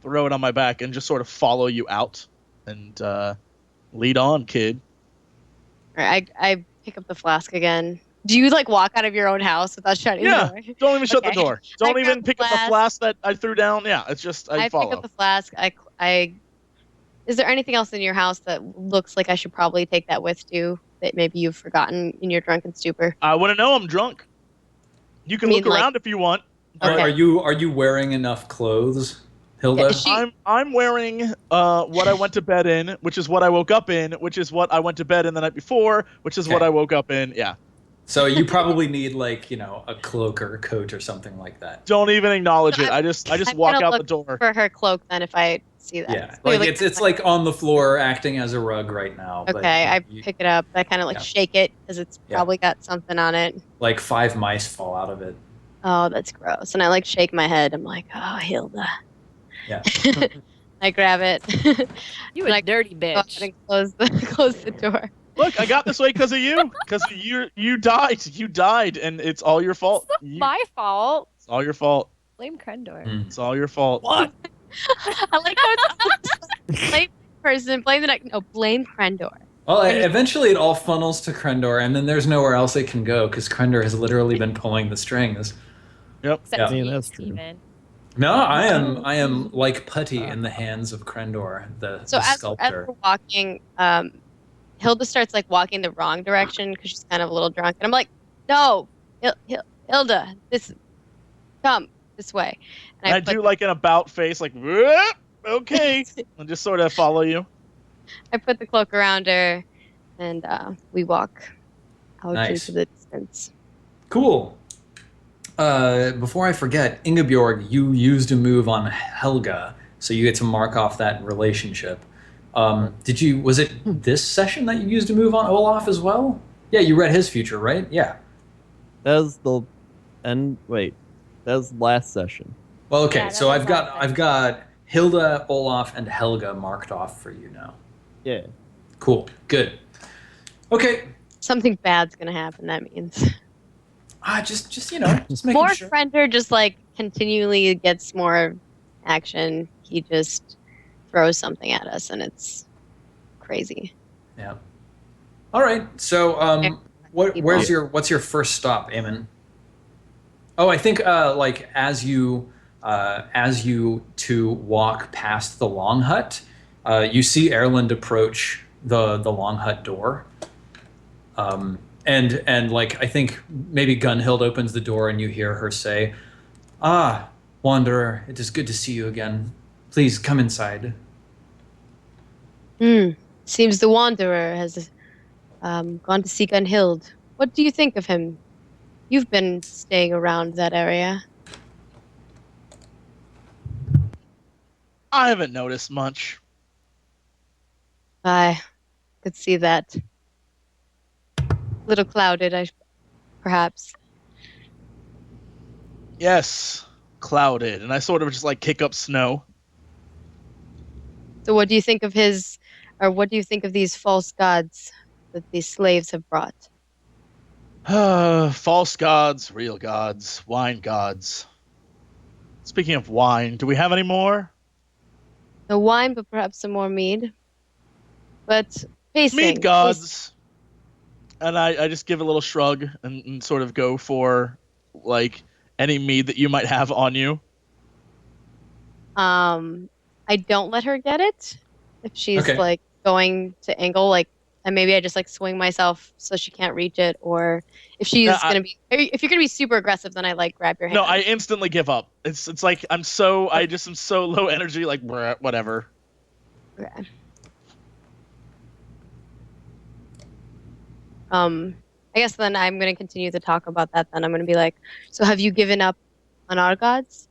throw it on my back, and just sort of follow you out. And lead on, kid. All right, I pick up the flask again. Do you like walk out of your own house without shutting Yeah. the door? Don't even shut the Okay. door. Don't I even grab pick the up the flask that I threw down. Yeah, it's just I pick follow. up the flask. Is there anything else in your house that looks like I should probably take that with too? That maybe you've forgotten in your drunken stupor. I wouldn't know I'm drunk. You can I mean, look like- around if you want. Okay. Are you wearing enough clothes, Hilda? Yeah, is she- I'm wearing what I went to bed in, which is what I woke up in, which is what I went to bed in the night before, which is what Okay. I woke up in. Yeah. So you probably need like, a cloak or a coat or something like that. Don't even acknowledge it. I'm- I just I'm walk gonna out the look door. for her cloak then if I see that. Yeah. Clearly Like it's like on the floor acting as a rug right now. but Okay, I you- pick it up. I kind of like Yeah. shake it because it's Yeah. probably got something on it. like 5 mice fall out of it. Oh, that's gross. And I like shake my head. I'm like, oh, Hilda. Yeah. I grab it. You And a I dirty go ahead bitch. and close the door. Look, I got this way because of you. Because you died. You died, and it's all your fault. It's not my fault. It's all your fault. Blame Crendor. Mm. It's all your fault. What? I like how it's blame person, blame the next. No, blame Crendor. Well, eventually it all funnels to Crendor, and then there's nowhere else it can go because Crendor has literally been pulling the strings. Except Yeah. to Yeah, you, that's true. Steven. No, I am like putty in the hands of Crendor, the So as sculptor. we're walking, Hilda starts like walking the wrong direction because she's kind of a little drunk, and I'm like, no, Hilda, come this way. And I put do like an about face, like, "Whoop, okay, and just sort of follow you. I put the cloak around her, and we walk out Nice. into the distance. Cool. Before I forget, Ingeborg, you used a move on Helga, so you get to mark off that relationship. Was it this session that you used a move on Olaf as well? Yeah, you read his future, right? Yeah. That was the end. Wait, that was last session. Well, okay, Yeah, that so was I've got Hilda, Olaf, and Helga marked off for you now. Yeah. Cool. Good. Okay. Something bad's gonna happen. That means Just making more sure. Friender just like continually gets more action. He just throws something at us, and it's crazy. Yeah. All right. So, what's your first stop, Ammon? Oh, I think as you two walk past the long hut, you see Erland approach the long hut door. And like I think maybe Gunhild opens the door and you hear her say, "Ah, Wanderer, it is good to see you again. Please come inside." Seems the Wanderer has gone to see Gunhild. What do you think of him? You've been staying around that area. I haven't noticed much. I could see that. Little clouded, perhaps. Yes, clouded, and I sort of just like kick up snow. So what do you think of what do you think of these false gods that these slaves have brought? False gods, real gods, wine gods. Speaking of wine, do we have any more? No wine, but perhaps some more mead. But pacing. Mead gods. And I just give a little shrug and sort of go for like any mead that you might have on you. I don't let her get it if she's Okay. like going to angle, like, and maybe I just like swing myself so she can't reach it, or if she's if you're gonna be super aggressive, then I like grab your hand. No, I instantly give up. It's like I just am so low energy, like bruh, whatever. Okay. I guess then I'm gonna continue to talk about that. Then I'm gonna be like, so have you given up on our gods?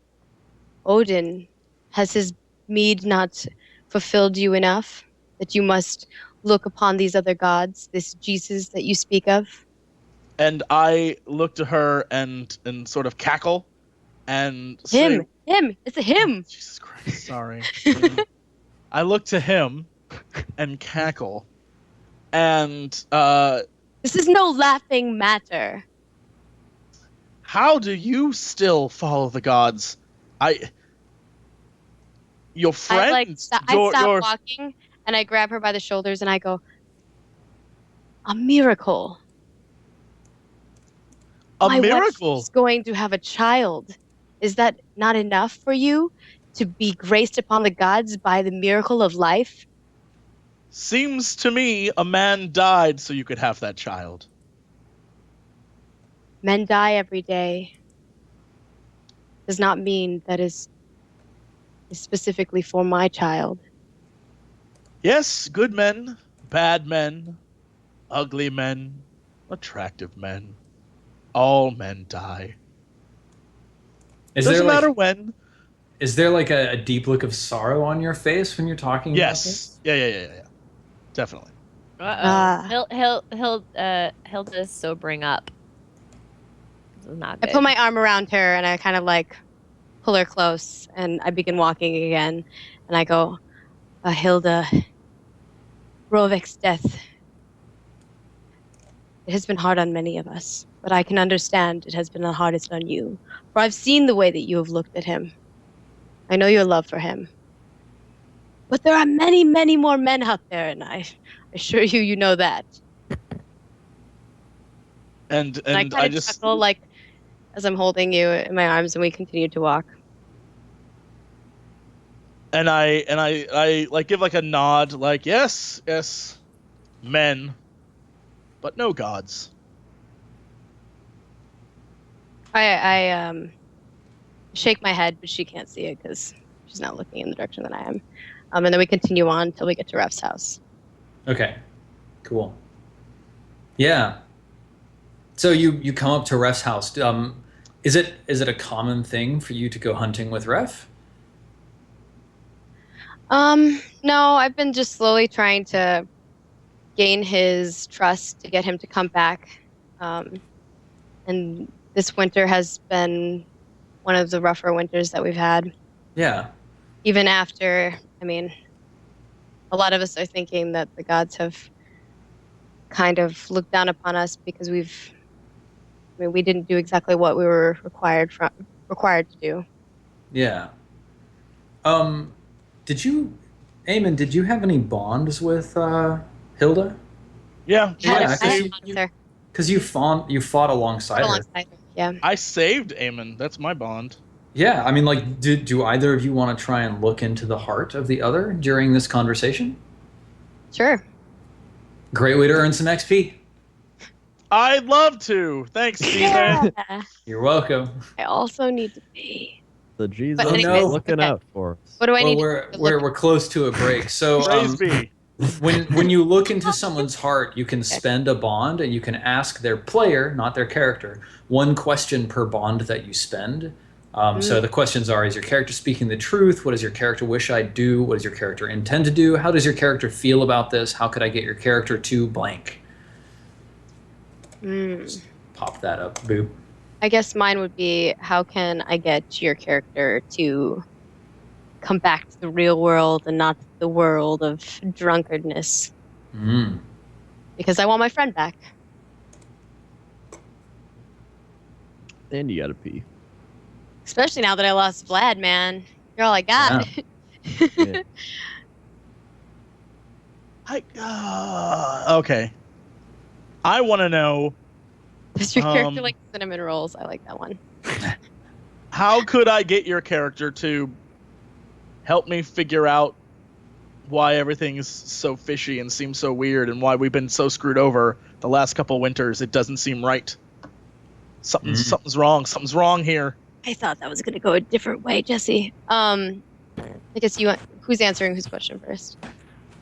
Odin, has his mead not fulfilled you enough that you must look upon these other gods, this Jesus that you speak of? And I look to her and sort of cackle and say, him, it's a him. Jesus Christ, sorry. I look to him and cackle, and this is no laughing matter. how do you still follow the gods? Your friends. I stop walking and I grab her by the shoulders and I go, a miracle. My wife is going to have a child. Is that not enough for you to be graced upon the gods by the miracle of life? Seems to me a man died so you could have that child. Men die every day. Does not mean that is specifically for my child. Yes, good men, bad men, ugly men, attractive men. All men die. Doesn't matter when. Is there like a deep look of sorrow on your face when you're talking about this? Yeah. Definitely. Hilda's sobering up. This is not I good. put my arm around her and I kind of like pull her close and I begin walking again. And I go, Hilda, Rovik's death. It has been hard on many of us, but I can understand it has been the hardest on you. For I've seen the way that you have looked at him. I know your love for him. But there are many, many more men out there, and I assure you, you know that. And I kind of chuckle, like, as I'm holding you in my arms, and we continue to walk. And I like give like a nod, like yes. Men, but no gods. I shake my head, but she can't see it because she's not looking in the direction that I am. And then we continue on until we get to Ref's house. Okay, cool. Yeah. So you come up to Ref's house. Is it a common thing for you to go hunting with Ref? No, I've been just slowly trying to gain his trust to get him to come back. And this winter has been one of the rougher winters that we've had. Yeah. Even after, I mean, a lot of us are thinking that the gods have kind of looked down upon us because we didn't do exactly what we were required to do. Yeah. Ammon, did you have any bonds with Hilda? Yeah, Yeah, Yeah, because you fought alongside her. Yeah. I saved Ammon. That's my bond. Yeah, I mean, like, do either of you want to try and look into the heart of the other during this conversation? Sure. Great way to earn some XP. I'd love to. Thanks, Steven. Yeah. You're welcome. I also need to pee. The Jesus But is anyways, looking okay. out for us. What do I Well, need we're close to a break. So Praise be. when you look into someone's heart, you can spend a bond and you can ask their player, not their character, one question per bond that you spend. So the questions are: is your character speaking the truth? What does your character wish I'd do? What does your character intend to do? How does your character feel about this? How could I get your character to blank? Just pop that up. Boop. I guess mine would be, how can I get your character to come back to the real world and not the world of drunkardness? Because I want my friend back. And you gotta pee. Especially now that I lost Vlad, man. You're all I got. Yeah. Okay. I want to know, Does your character like cinnamon rolls? I like that one. how could I get your character to help me figure out why everything's so fishy and seems so weird and why we've been so screwed over the last couple winters? It doesn't seem right. Something's wrong. Something's wrong here. I thought that was going to go a different way, Jesse. I guess who's answering whose question first?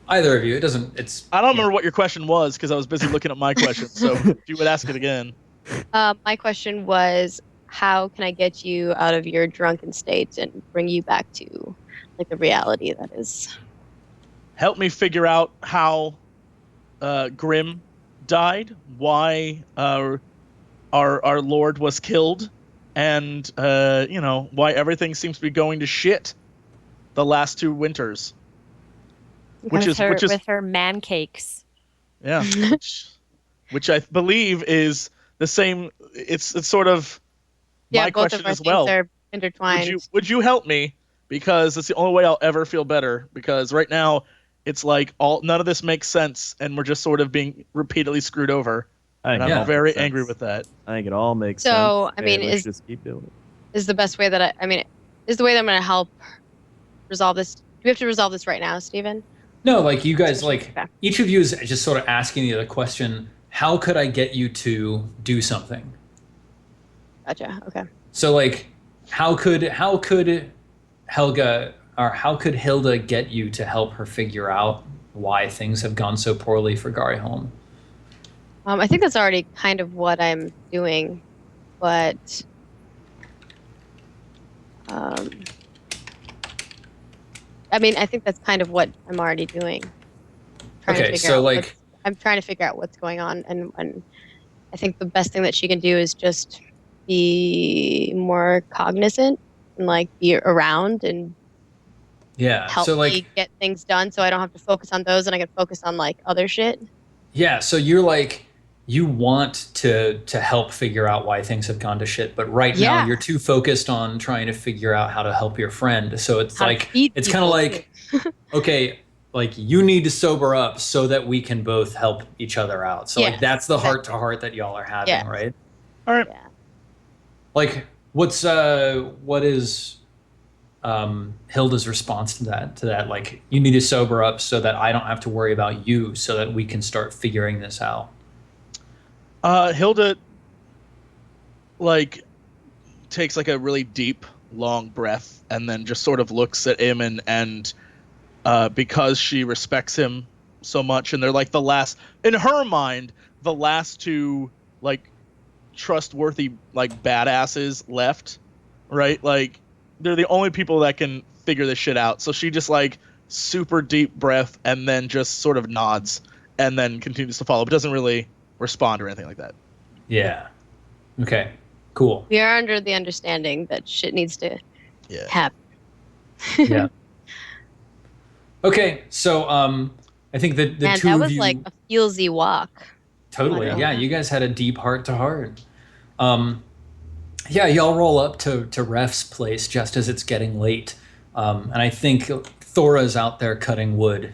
Either of you. It doesn't. It's. I don't remember what your question was because I was busy looking at my question. So if you would ask it again. My question was, how can I get you out of your drunken state and bring you back to like the reality that is? Help me figure out how Grimm died, why our Lord was killed, and why everything seems to be going to shit the last 2 winters. Which is with her man cakes. Yeah, which I believe is the same. It's sort of my both question of our as well. things are intertwined. Would you help me? Because it's the only way I'll ever feel better. Because right now, it's like none of this makes sense, and we're just sort of being repeatedly screwed over. And I'm very angry with that. I think it all makes sense. So, I mean, let's just keep doing it. is the best way that is the way that I'm going to help resolve this. Do we have to resolve this right now, Steven? No, like you guys, like Okay. each of you is just sort of asking the other question. How could I get you to do something? Gotcha. Okay. So like, how could Helga or how could Hilda get you to help her figure out why things have gone so poorly for Gariholm? I think that's already kind of what I'm doing, but I think that's kind of what I'm already doing. Okay, so like, I'm trying to figure out what's going on, and I think the best thing that she can do is just be more cognizant and like be around and help me get things done, so I don't have to focus on those and I can focus on like other shit. Yeah, so you're like, you want to help figure out why things have gone to shit, but right now you're too focused on trying to figure out how to help your friend. So it's like, it's kind of like, okay, like you need to sober up so that we can both help each other out. So like that's the heart to heart that y'all are having, right? All right. Yeah. Like what is Hilda's response to that, like, you need to sober up so that I don't have to worry about you, so that we can start figuring this out. Hilda, like, takes like a really deep, long breath, and then just sort of looks at Ammon, and because she respects him so much, and they're like in her mind, the last two like trustworthy like badasses left, right? Like, they're the only people that can figure this shit out. So she just like super deep breath and then just sort of nods and then continues to follow, but doesn't really respond or anything like that. Yeah. Okay. Cool. We are under the understanding that shit needs to happen. Yeah. Okay. So I think that the Man, two that of was you like a feelsy walk. totally. Oh, Yeah. You guys had a deep heart to heart. Yeah, y'all roll up to Ref's place just as it's getting late. And I think Thora's out there cutting wood.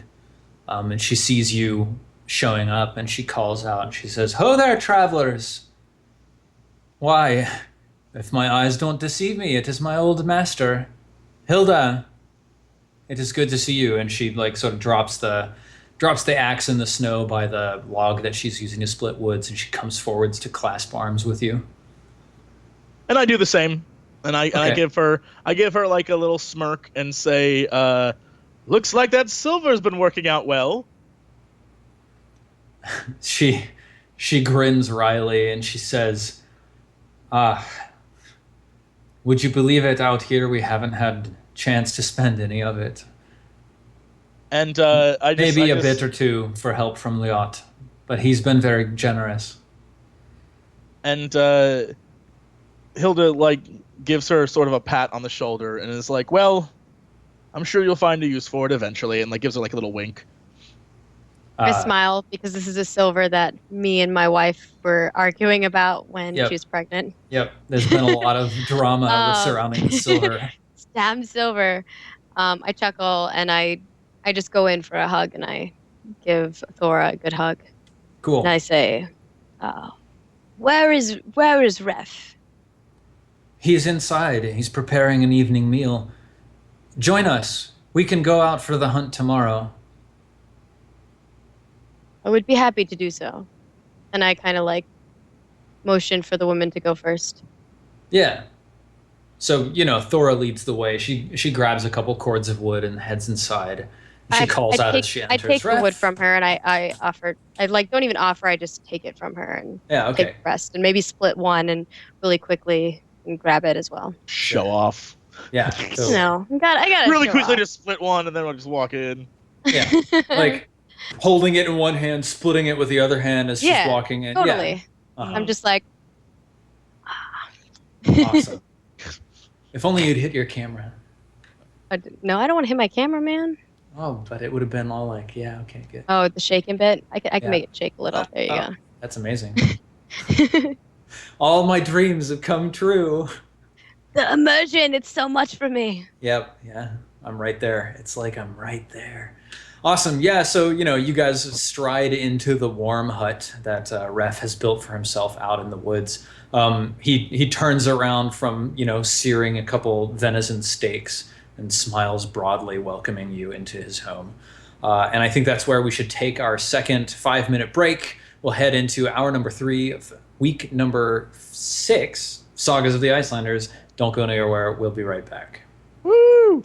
And she sees you showing up, and she calls out, and she says, "Ho there, travelers! Why, if my eyes don't deceive me, it is my old master, Hilda. It is good to see you." And she like sort of drops the axe in the snow by the log that she's using to split woods, and she comes forwards to clasp arms with you. And I do the same. And I Okay. give her like a little smirk and say, looks like that silver's been working out well. She grins wryly, and she says, would you believe it, out here we haven't had chance to spend any of it. And Maybe a bit or two for help from Liot, but he's been very generous. And Hilda like gives her sort of a pat on the shoulder and is like, well, I'm sure you'll find a use for it eventually, and like gives her like a little wink. I smile because this is a silver that me and my wife were arguing about when Yep. she was pregnant. Yep, there's been a lot of drama surrounding the silver. Damn silver. I chuckle and I just go in for a hug and I give Thora a good hug. Cool. And I say, where is Ref? He's inside. He's preparing an evening meal. Join us. We can go out for the hunt tomorrow. I would be happy to do so. And I kind of like motion for the woman to go first. Yeah. So, Thora leads the way. She grabs a couple cords of wood and heads inside. She calls out as she enters. I take the "Ref." wood from her and I offer. I don't even offer. I just take it from her and Yeah, okay. take the rest and maybe split one and really quickly and grab it as well. Show off. Yeah. So, No, I got Really quickly just split one and then we'll just walk in. yeah. Like holding it in one hand, splitting it with the other hand as she's walking in. Totally. Yeah. Uh-huh. I'm just like, Awesome. If only you'd hit your camera. no, I don't want to hit my camera, man. Oh, but it would have been all like, yeah, okay, good. Oh, the shaking bit. I can Yeah. make it shake a little. There you go. That's amazing. All my dreams have come true. The immersion, it's so much for me. Yep, yeah, I'm right there. It's like I'm right there. Awesome, yeah, so, you guys stride into the warm hut that Ref has built for himself out in the woods. He turns around from, searing a couple venison steaks and smiles broadly, welcoming you into his home. And I think that's where we should take our second 5-minute break. We'll head into hour number 3 of week number 6, Sagas of the Icelanders. Don't go anywhere. We'll be right back. Woo!